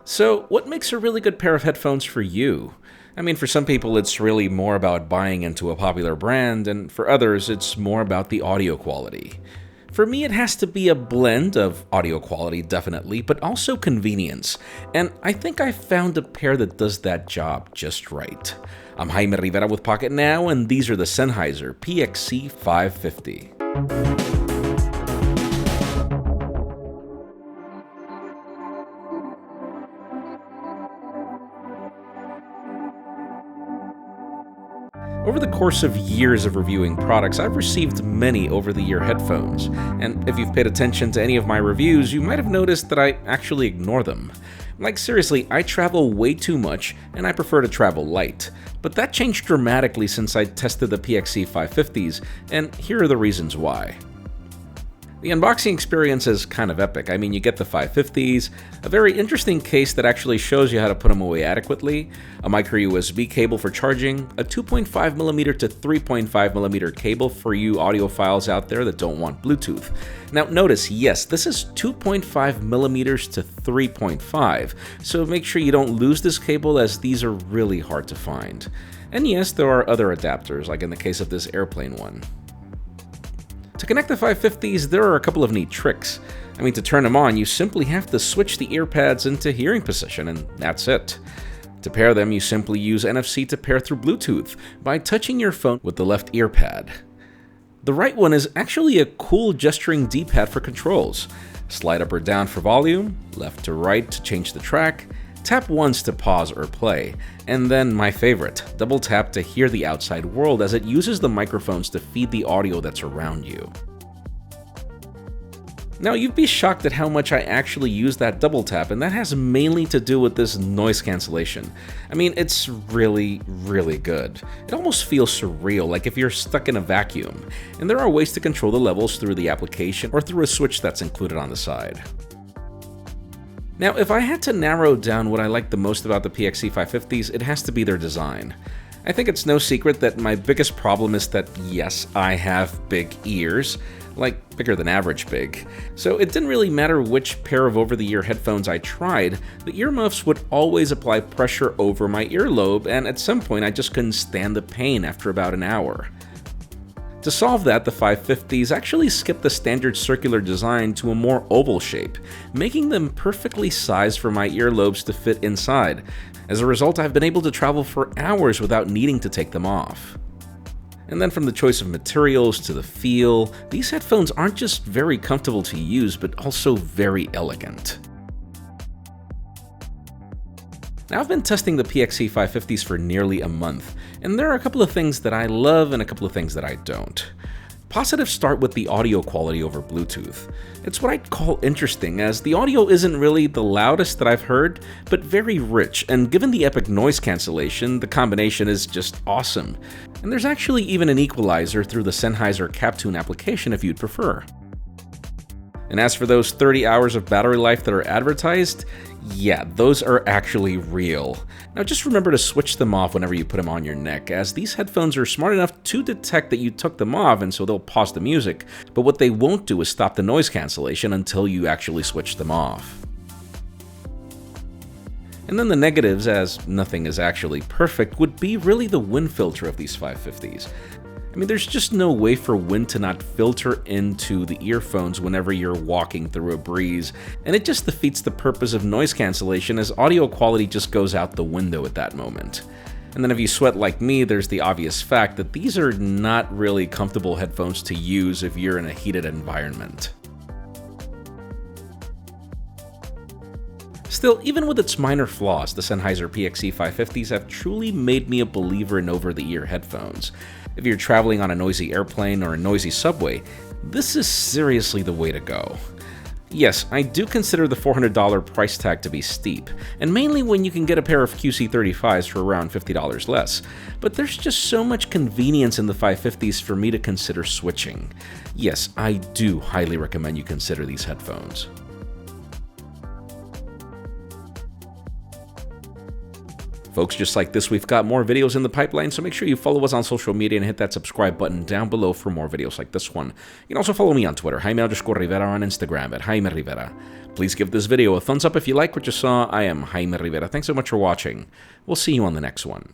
So, what makes a really good pair of headphones for you? I mean, for some people, it's really more about buying into a popular brand, and for others, it's more about the audio quality. For me, it has to be a blend of audio quality, definitely, but also convenience, and I think I found a pair that does that job just right. I'm Jaime Rivera with Pocketnow, and these are the Sennheiser PXC 550. Over the course of years of reviewing products, I've received many over-the-ear headphones, and if you've paid attention to any of my reviews, you might have noticed that I actually ignore them. Like seriously, I travel way too much, and I prefer to travel light. But that changed dramatically since I tested the PXC 550s, and here are the reasons why. The unboxing experience is kind of epic. I mean, you get the 550s, a very interesting case that actually shows you how to put them away adequately, a micro USB cable for charging, a 2.5mm to 3.5mm cable for you audiophiles out there that don't want Bluetooth. Now notice, yes, this is 2.5mm to 3.5, so make sure you don't lose this cable as these are really hard to find. And yes, there are other adapters, like in the case of this airplane one. To connect the 550s, there are a couple of neat tricks. I mean, to turn them on, you simply have to switch the ear pads into hearing position, and that's it. To pair them, you simply use NFC to pair through Bluetooth by touching your phone with the left ear pad. The right one is actually a cool gesturing D-pad for controls. Slide up or down for volume, left to right to change the track, tap once to pause or play, and then my favorite, double tap to hear the outside world as it uses the microphones to feed the audio that's around you. Now you'd be shocked at how much I actually use that double tap, and that has mainly to do with this noise cancellation. I mean, it's really, really good. It almost feels surreal, like if you're stuck in a vacuum, and there are ways to control the levels through the application or through a switch that's included on the side. Now, if I had to narrow down what I like the most about the PXC 550s, it has to be their design. I think it's no secret that my biggest problem is that, yes, I have big ears, like bigger than average big. So it didn't really matter which pair of over-the-ear headphones I tried, the earmuffs would always apply pressure over my earlobe, and at some point I just couldn't stand the pain after about an hour. To solve that, the 550s actually skipped the standard circular design to a more oval shape, making them perfectly sized for my earlobes to fit inside. As a result, I've been able to travel for hours without needing to take them off. And then from the choice of materials to the feel, these headphones aren't just very comfortable to use, but also very elegant. Now, I've been testing the PXC 550s for nearly a month, and there are a couple of things that I love and a couple of things that I don't. Positives start with the audio quality over Bluetooth. It's what I'd call interesting, as the audio isn't really the loudest that I've heard, but very rich, and given the epic noise cancellation, the combination is just awesome. And there's actually even an equalizer through the Sennheiser CapTune application if you'd prefer. And as for those 30 hours of battery life that are advertised, yeah, those are actually real. Now just remember to switch them off whenever you put them on your neck, as these headphones are smart enough to detect that you took them off, and so they'll pause the music, but what they won't do is stop the noise cancellation until you actually switch them off. And then the negatives, as nothing is actually perfect, would be really the wind filter of these 550s. I mean, there's just no way for wind to not filter into the earphones whenever you're walking through a breeze, and it just defeats the purpose of noise cancellation, as audio quality just goes out the window at that moment. And then if you sweat like me, there's the obvious fact that these are not really comfortable headphones to use if you're in a heated environment. Still, even with its minor flaws, the Sennheiser PXC 550s have truly made me a believer in over-the-ear headphones. If you're traveling on a noisy airplane or a noisy subway, this is seriously the way to go. Yes, I do consider the $400 price tag to be steep, and mainly when you can get a pair of QC35s for around $50 less, but there's just so much convenience in the 550s for me to consider switching. Yes, I do highly recommend you consider these headphones. Folks, just like this, we've got more videos in the pipeline, so make sure you follow us on social media and hit that subscribe button down below for more videos like this one. You can also follow me on Twitter, Jaime_Rivera, on Instagram at Jaime Rivera. Please give this video a thumbs up if you like what you saw. I am Jaime Rivera. Thanks so much for watching. We'll see you on the next one.